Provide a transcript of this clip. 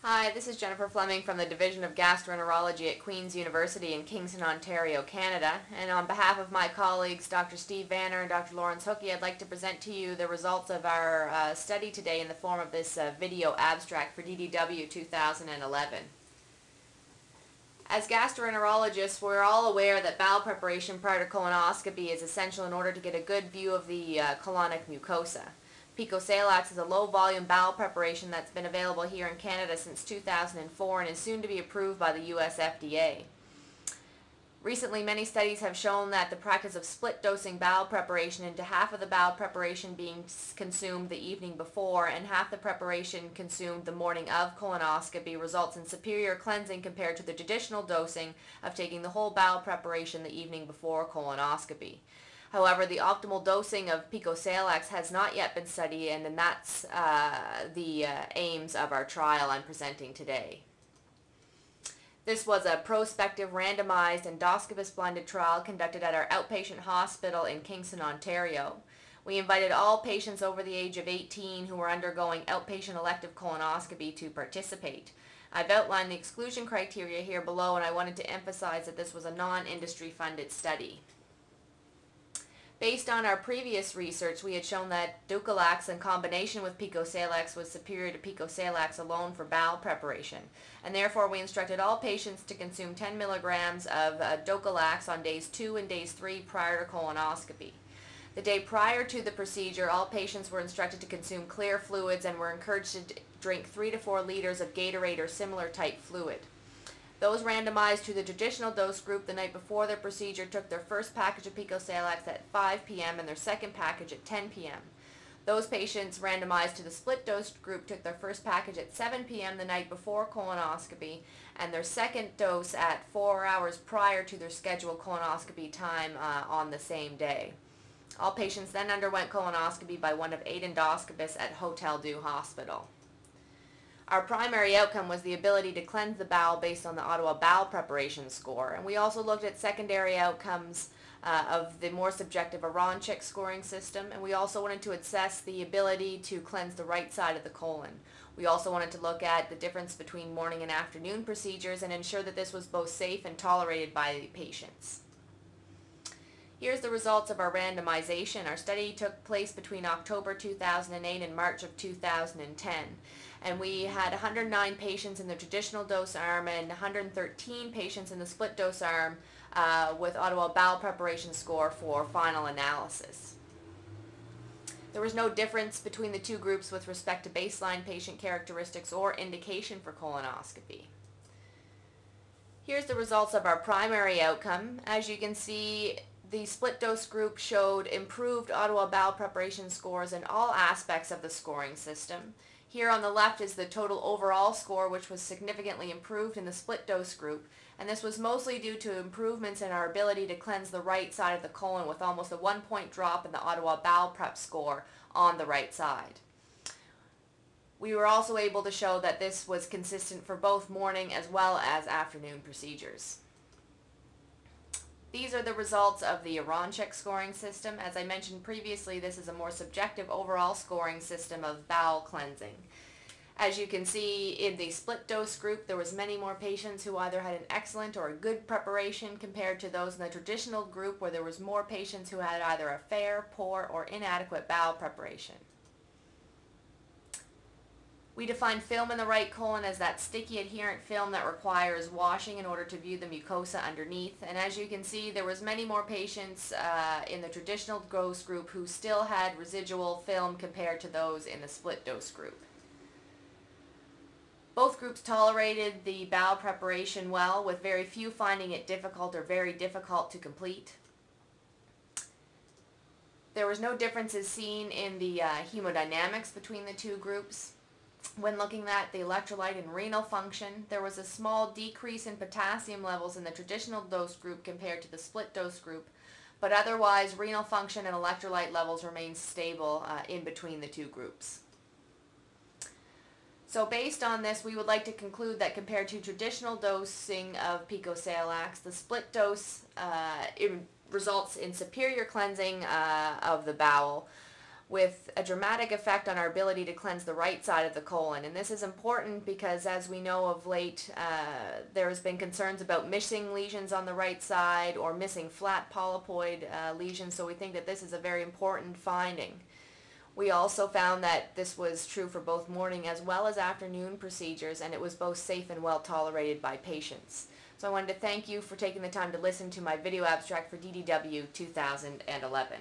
Hi, this is Jennifer Flemming from the Division of Gastroenterology at Queen's University in Kingston, Ontario, Canada. And on behalf of my colleagues, Dr. Steve Vanner and Dr. Lawrence Hookey, I'd like to present to you the results of our study today in the form of this video abstract for DDW 2011. As gastroenterologists, we're all aware that bowel preparation prior to colonoscopy is essential in order to get a good view of the colonic mucosa. PICOSALAX is a low-volume bowel preparation that's been available here in Canada since 2004 and is soon to be approved by the US FDA. Recently, many studies have shown that the practice of split-dosing bowel preparation into half of the bowel preparation being consumed the evening before and half the preparation consumed the morning of colonoscopy results in superior cleansing compared to the traditional dosing of taking the whole bowel preparation the evening before colonoscopy. However, the optimal dosing of PICOSALAX has not yet been studied, and that's the aims of our trial I'm presenting today. This was a prospective randomized endoscopist-blinded trial conducted at our outpatient hospital in Kingston, Ontario. We invited all patients over the age of 18 who were undergoing outpatient elective colonoscopy to participate. I've outlined the exclusion criteria here below, and I wanted to emphasize that this was a non-industry funded study. Based on our previous research, we had shown that DDW in combination with PICOSALAX was superior to PICOSALAX alone for bowel preparation, and therefore we instructed all patients to consume 10 milligrams of DDW on days 2 and days 3 prior to colonoscopy. The day prior to the procedure, all patients were instructed to consume clear fluids and were encouraged to drink 3 to 4 liters of Gatorade or similar type fluid. Those randomized to the traditional dose group the night before their procedure took their first package of PICOSALAX at 5 p.m. and their second package at 10 p.m. Those patients randomized to the split dose group took their first package at 7 p.m. the night before colonoscopy and their second dose at 4 hours prior to their scheduled colonoscopy time on the same day. All patients then underwent colonoscopy by one of 8 endoscopists at Hotel Dieu Hospital. Our primary outcome was the ability to cleanse the bowel based on the Ottawa Bowel Preparation Score, and we also looked at secondary outcomes of the more subjective Aronchick scoring system, and we also wanted to assess the ability to cleanse the right side of the colon. We also wanted to look at the difference between morning and afternoon procedures and ensure that this was both safe and tolerated by the patients. Here's the results of our randomization. Our study took place between October 2008 and March of 2010. And we had 109 patients in the traditional dose arm and 113 patients in the split dose arm with Ottawa Bowel Preparation Score for final analysis. There was no difference between the two groups with respect to baseline patient characteristics or indication for colonoscopy. Here's the results of our primary outcome. As you can see, the split dose group showed improved Ottawa Bowel Preparation scores in all aspects of the scoring system. Here on the left is the total overall score, which was significantly improved in the split dose group, and this was mostly due to improvements in our ability to cleanse the right side of the colon with almost a 1-point drop in the Ottawa Bowel Prep score on the right side. We were also able to show that this was consistent for both morning as well as afternoon procedures. These are the results of the Aronchick scoring system. As I mentioned previously, this is a more subjective overall scoring system of bowel cleansing. As you can see, in the split dose group, there was many more patients who either had an excellent or a good preparation compared to those in the traditional group, where there was more patients who had either a fair, poor, or inadequate bowel preparation. We define film in the right colon as that sticky adherent film that requires washing in order to view the mucosa underneath. And as you can see, there was many more patients in the traditional dose group who still had residual film compared to those in the split dose group. Both groups tolerated the bowel preparation well, with very few finding it difficult or very difficult to complete. There was no differences seen in the hemodynamics between the two groups. When looking at the electrolyte and renal function, there was a small decrease in potassium levels in the traditional dose group compared to the split dose group, but otherwise renal function and electrolyte levels remained stable in between the two groups. So based on this, we would like to conclude that compared to traditional dosing of PICOSALAX, the split dose results in superior cleansing of the bowel, with a dramatic effect on our ability to cleanse the right side of the colon. And this is important because, as we know of late, there has been concerns about missing lesions on the right side or missing flat polypoid lesions, so we think that this is a very important finding. We also found that this was true for both morning as well as afternoon procedures, and it was both safe and well tolerated by patients. So I wanted to thank you for taking the time to listen to my video abstract for DDW 2011.